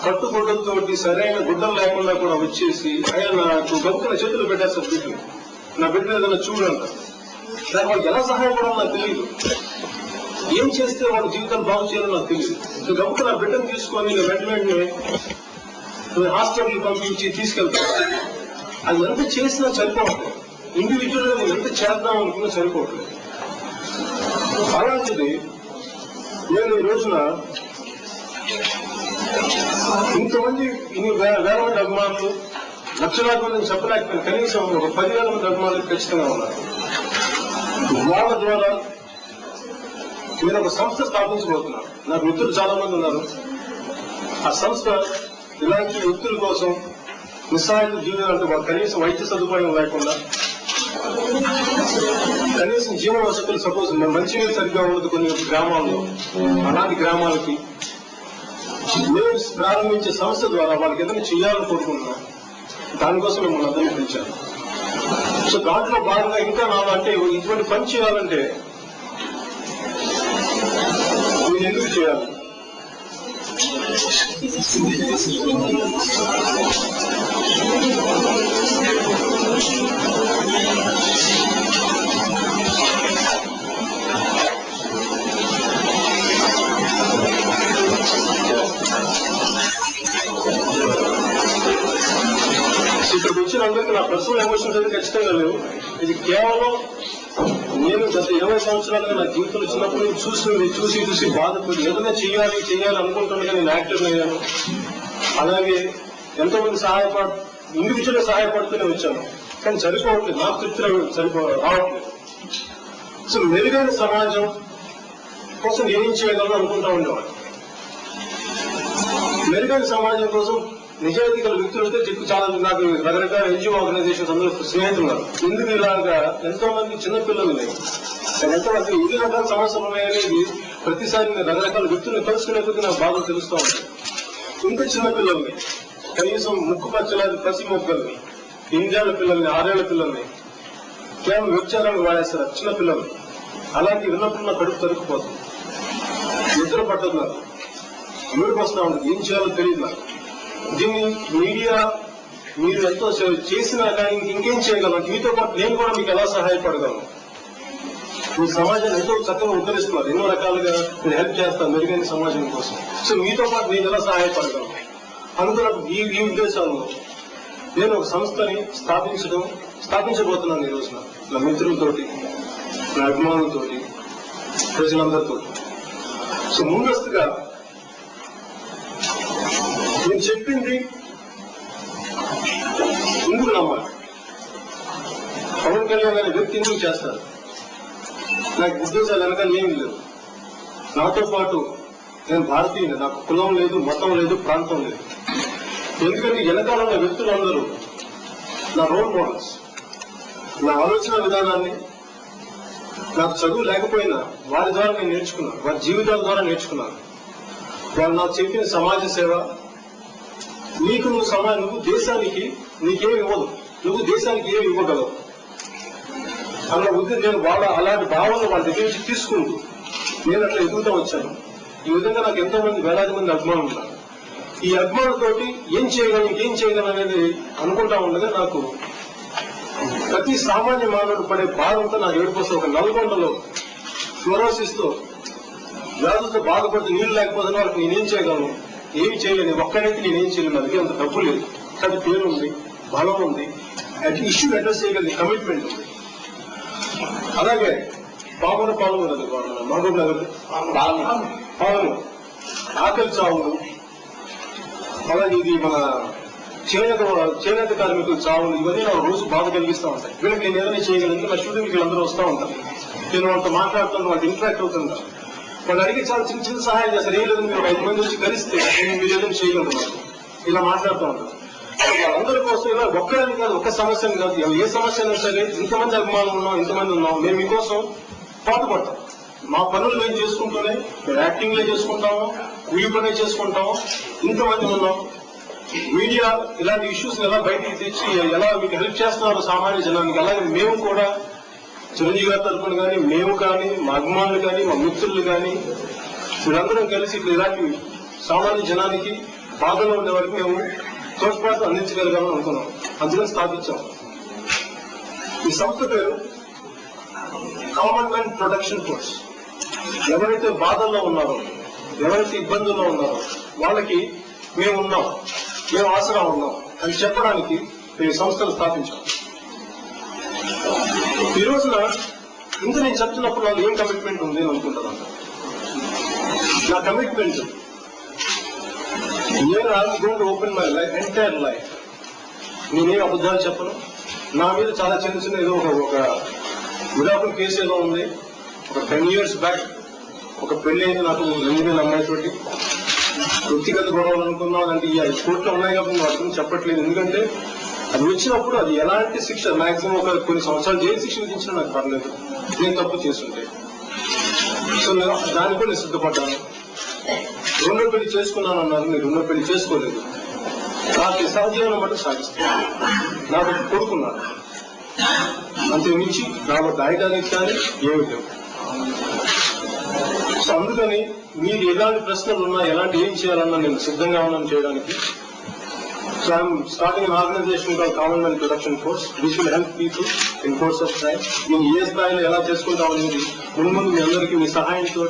కట్టుగుడ్డలతోటి సరైన గుడ్డలు లేకుండా కూడా వచ్చేసి ఆయన నాకు గొప్పన చేతులు పెట్టేస్తారు బిడ్డని. నా బిడ్డ ఏదైనా చూడంట. దానికి వాళ్ళకి ఎలా సహాయపడాలో నాకు తెలియదు. ఏం చేస్తే వాళ్ళ జీవితం బాగు చేయాలో నాకు తెలియదు. గొప్ప నా బిడ్డను తీసుకొని వెంటనే హాస్పిటల్కి పంపించి తీసుకెళ్తాను. అది ఎంత చేసినా సరిపోవట్లేదు. ఇండివిజువల్ గా నేను ఎంత చేద్దాం అనుకున్నా సరిపోవట్లేదు. అలాంటిది నేను ఈ రోజున ఇంతమంది ఇన్ని వేల మంది అభిమానులు, లక్షలాది మందిని చెప్పలేకపోయినా కనీసం ఒక 10,000 మంది అభిమానులు ఖచ్చితంగా ఉన్నారు. వాళ్ళ ద్వారా నేను ఒక సంస్థ స్థాపించబోతున్నాను. నాకు మిత్రులు చాలా మంది ఉన్నారు. ఆ సంస్థ ఇలాంటి వ్యక్తుల కోసం నిస్సహాయ జీవనం అంటే వాళ్ళు కనీసం వైద్య సదుపాయం లేకుండా, కనీసం జీవన వసతులు సపోజ్ మంచినీళ్ళు సరిగ్గా ఉండదు కొన్ని గ్రామాల్లో, అలాంటి గ్రామాలకి నేను ప్రారంభించే సంస్థ ద్వారా వాళ్ళకి ఏదైనా చేయాలని కోరుకుంటున్నాను. దానికోసం మిమ్మల్ని అందరినీ పిలిచాను. సో దాంట్లో భాగంగా ఇంకా నాలో అంటే ఇటువంటి పని చేయాలంటే నేను ఎందుకు చేయాలి? ఇక్కడికి వచ్చిన అందరికీ నా పర్సనల్ ఎమోషన్స్ అయితే ఖచ్చితంగా లేవు. ఇది కేవలం నేను గత 20 సంవత్సరాలుగా నా జీవితంలో చిన్నప్పుడు చూసి బాధపడి ఏదైనా చేయాలి అనుకుంటున్నా. నేను యాక్టర్ అయ్యాను. అలాగే ఎంతో మంది ఇండివిజువల్ గా సహాయపడుతూనే వచ్చాను. కానీ సరిపోవట్లేదు. నాకు తృప్తి రావట్లేదు. సో మెరుగైన సమాజం కోసం ఏం చేయగలను అనుకుంటా ఉండేవాడు. మెరుగైన సమాజం కోసం నిజాయితీ గల వ్యక్తులతో చాలా నాకు రకరకాల ఎన్జిఓ ఆర్గనైజేషన్స్ అందరూ స్నేహితులు ఉన్నారు. ఎందుకు ఇలాగా ఎంతో మంది చిన్నపిల్లలు ఎంతమంది ఎన్ని రకాల సమస్యలు ఉన్నాయనేది ప్రతిసారి రకరకాల వ్యక్తులను కలుసుకునే కొద్ది నాకు బాగా తెలుస్తూ ఉంటాయి. ఇంత చిన్నపిల్లల్ని కనీసం ముక్కు పచ్చలాది పసి మొక్కల్ని, 8 ఏళ్ల పిల్లల్ని, 6 ఏళ్ల పిల్లల్ని కేవలం వ్యభిచారాన్ని వాడేస్తారు చిన్నపిల్లల్ని. అలాంటి విన్నప్పుడు నా కడుపు తరుక్కుపోతుంది. నిద్ర పట్టదు. నాకు ఏడుపు వస్తూ ఉంటుంది. ఏం చేయాలో తెలియదు నాకు. దీన్ని మీడియా మీరు ఎంతో చేసినా కానీ ఇంకేం చేయగలను? మీతో పాటు నేను కూడా మీకు ఎలా సహాయపడగలను? మీ సమాజాన్ని ఎంతో చక్కగా ఉద్ధరిస్తున్నారు. ఎన్నో రకాలుగా నేను హెల్ప్ చేస్తాను మెరుగైన సమాజం కోసం. సో మీతో పాటు నేను ఎలా సహాయపడగలను అనుకున్న ఈ ఉద్దేశాల్లో నేను ఒక సంస్థని స్థాపించబోతున్నాను ఈ రోజున. నా మిత్రులతోటి, నా అభిమానులతోటి, ప్రజలందరితో. సో ముందస్తుగా నేను చెప్పింది ఎందుకు నమ్మాలి? పవన్ కళ్యాణ్ అనే వ్యక్తి ఎందుకు చేస్తారు? నాకు ఉద్దేశాలు వెనకాల ఏమీ లేవు. నాతో పాటు నేను భారతీయుని. నాకు కులం లేదు, మతం లేదు, ప్రాంతం లేదు. ఎందుకంటే వెనకాల ఉన్న వ్యక్తులందరూ నా రోల్ మోడల్స్. నా ఆలోచన విధానాన్ని నాకు చదువు లేకపోయినా వారి ద్వారా నేను నేర్చుకున్నాను. వారి జీవితాల ద్వారా నేర్చుకున్నాను. వాళ్ళు నాకు చెప్పిన సమాజ సేవ. నువ్వు దేశానికి నీకేమి ఇవ్వదు, నువ్వు దేశానికి ఏమి ఇవ్వగలవు అన్న ఉద్దేశం. నేను అలాంటి భావనలు వాళ్ళ దగ్గర నుంచి తీసుకుంటూ నేను అట్లా ఎదుగుతూ వచ్చాను. ఈ విధంగా నాకు ఎంతో మంది వేలాది మంది అభిమానులు ఉన్నారు. ఈ అభిమానులతోటి ఏం చేయగలను అనేది అనుకుంటా ఉండగా నాకు ప్రతి సామాన్య మానవుడు పడే బాధంతో నాకు ఏడుపోతే ఒక నల్గొండలో ఫ్లోరోసిస్ తో వ్యాధులతో బాధపడితే నీళ్లు లేకపోతే వాళ్ళకి నేనేం చేయగలను? ఏమి చేయలేను. ఒక్కడైతే నేనేం చేయలేను. అందుకే అంత డబ్బు లేదు, కానీ పేరు ఉంది, బలం ఉంది, ఇష్యూ అడ్రస్ చేయగలిగే కమిట్మెంట్ ఉంది. అలాగే పాలన ఉన్నది మహబూబ్ నగర్ పాలన, ఆకలి చావులు, అలాగే ఇది మన చేనేత కార్మికులు చావులు, ఇవన్నీ నాకు రోజు బాధ కలిగిస్తూ ఉంటాయి. వీళ్ళకి నేను ఏదైనా చేయగలిగితే నా స్టూడెంట్ వీళ్ళందరూ వస్తూ ఉంటారు. నేను వాళ్ళతో మాట్లాడుతాను, వాళ్ళకి ఇంటరాక్ట్ అవుతుంటాను. వాళ్ళు అడిగి చాలా చిన్న సహాయం చేస్తారు. ఏం లేదు, మీరు 5 మంది వచ్చి కలిస్తే మీరు ఏదైనా చేయగలరు ఇలా మాట్లాడుతూ ఉంటారు. వాళ్ళందరి కోసం ఇలా ఒక్కడని కాదు, ఒక్క సమస్యని కాదు, ఏ సమస్య అయినా సరే ఇంతమంది అభిమానులు ఉన్నాం, ఇంతమంది ఉన్నాం, మేము మీకోసం పాటుపడతాం. మా పనులు మేము చేసుకుంటూనే మేము యాక్టింగ్లే చేసుకుంటాము, కూలి పనే చేసుకుంటాము. ఇంతమంది ఉన్నాం. మీడియా ఇలాంటి ఇష్యూస్ ఎలా బయటికి తెచ్చి ఎలా మీకు హెల్ప్ చేస్తున్నారు సామాన్య జనానికి. అలాగే మేము కూడా చిరంజీవి గారి తరఫున కానీ, మేము కానీ, మా అభిమానులు కానీ, మా మిత్రులు కానీ వీళ్ళందరం కలిసి ఇలాంటి సామాన్య జనానికి బాధలో ఉండే వరకు మేము తోడ్పాటు అందించగలిగామని అనుకున్నాం. అందుకని స్థాపించాం. ఈ సంస్థ పేరు కామన్ మ్యాన్ ప్రొటెక్షన్ ఫోర్స్. ఎవరైతే బాధల్లో ఉన్నారో, ఎవరైతే ఇబ్బందుల్లో ఉన్నారో వాళ్ళకి మేము ఉన్నాం, మేము ఆసరా ఉన్నాం అని చెప్పడానికి ఈ సంస్థను స్థాపించాం. ఈ రోజున ఇంత నేను చెప్తున్నప్పుడు వాళ్ళు ఏం కమిట్మెంట్ ఉంది అని అనుకుంటున్నాను. నా కమిట్మెంట్, నేను I'm going to open my life, entire life. నేనేం అబద్ధాలు చెప్పను. నా మీద చాలా చిన్న చిన్న ఏదో ఒక విడాకుల కేసు ఏదో ఉంది. ఒక 10 years బ్యాక్ ఒక పెళ్లి అయింది నాకు 2000 అమ్మాయితోటి. వ్యక్తిగత గొడవలు అనుకున్నాం. అంటే ఈ కోర్టులో ఉన్నాయి కాబట్టి వాటిని చెప్పట్లేదు. ఎందుకంటే అది వచ్చినప్పుడు అది ఎలాంటి శిక్ష, మాక్సిమం ఒక కొన్ని సంవత్సరాలు జైలు శిక్ష విధించినా నాకు పర్లేదు, నేను తప్పు చేస్తుంటే. సో దానికి కూడా నేను సిద్ధపడ్డాను. రెండో పెళ్లి చేసుకున్నాను అన్నారు, మీరు రెండో పెళ్లి చేసుకోలేదు. నాకు సహజీవనం బట్టి సాగిస్తాను. నాకు కొడుకున్నాను, అంతే మించి నాకు దాయడానికి కానీ ఏమి లేవు. సో అందుకని మీరు ఎలాంటి ప్రశ్నలు ఉన్నా, ఎలాంటి ఏం చేయాలన్నా నేను సిద్ధంగా ఉన్నాను చేయడానికి. So I'm starting an organization called Common Man Protection Force, which will help people in course of time. In years స్థాయిలో ఎలా చేసుకుంటాం అనేది ముందు మీ అందరికీ మీ సహాయంతో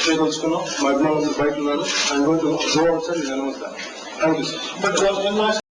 చేయదలుచుకున్నాం. మా అభిమానులు బయట ఉన్నారు. I'm going to go outside and announce that. Thank you, sir. But